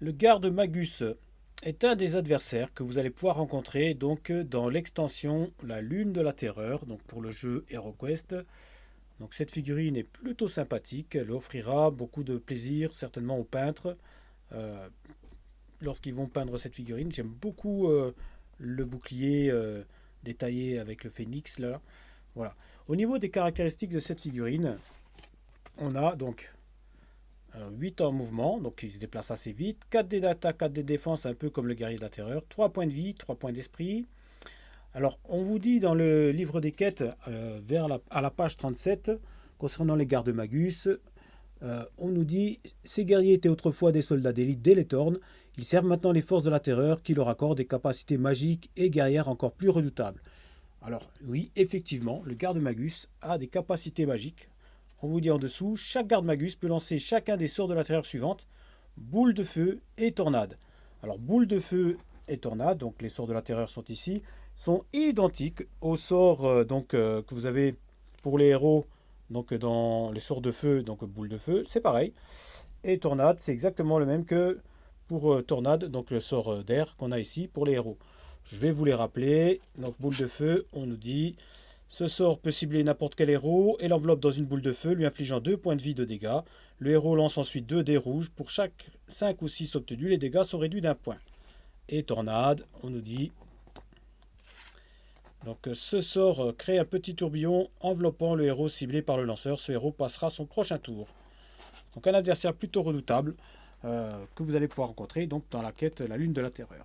Le garde Magus est un des adversaires que vous allez pouvoir rencontrer donc dans l'extension La Lune de la Terreur, donc pour le jeu HeroQuest. Donc cette figurine est plutôt sympathique, elle offrira beaucoup de plaisir certainement aux peintres euh, lorsqu'ils vont peindre cette figurine. J'aime beaucoup le bouclier détaillé avec le phénix là. Voilà. Au niveau des caractéristiques de cette figurine, on a donc 8 en mouvement, donc il se déplace assez vite. 4 dés d'attaque, 4 dés de défense, un peu comme le guerrier de la terreur. 3 points de vie, 3 points d'esprit. Alors, on vous dit dans le livre des quêtes, à la page 37, concernant les gardes Magus, on nous dit ces guerriers étaient autrefois des soldats d'élite d'Eletorn. Ils servent maintenant les forces de la terreur qui leur accordent des capacités magiques et guerrières encore plus redoutables. Alors, oui, effectivement, le garde Magus a des capacités magiques. On vous dit en dessous, chaque garde Magus peut lancer chacun des sorts de la terreur suivante, boule de feu et tornade. Alors boule de feu et tornade, donc les sorts de la terreur sont ici, sont identiques aux sorts que vous avez pour les héros, donc dans les sorts de feu, donc boule de feu, c'est pareil. Et tornade, c'est exactement le même que pour tornade, donc le sort d'air qu'on a ici pour les héros. Je vais vous les rappeler. Donc boule de feu, on nous dit ce sort peut cibler n'importe quel héros et l'enveloppe dans une boule de feu, lui infligeant 2 points de vie de dégâts. Le héros lance ensuite 2 dés rouges. Pour chaque 5 ou 6 obtenus, les dégâts sont réduits d'un point. Et tornade, on nous dit. Donc ce sort crée un petit tourbillon enveloppant le héros ciblé par le lanceur. Ce héros passera son prochain tour. Donc un adversaire plutôt redoutable que vous allez pouvoir rencontrer donc dans la quête La Lune de la Terreur.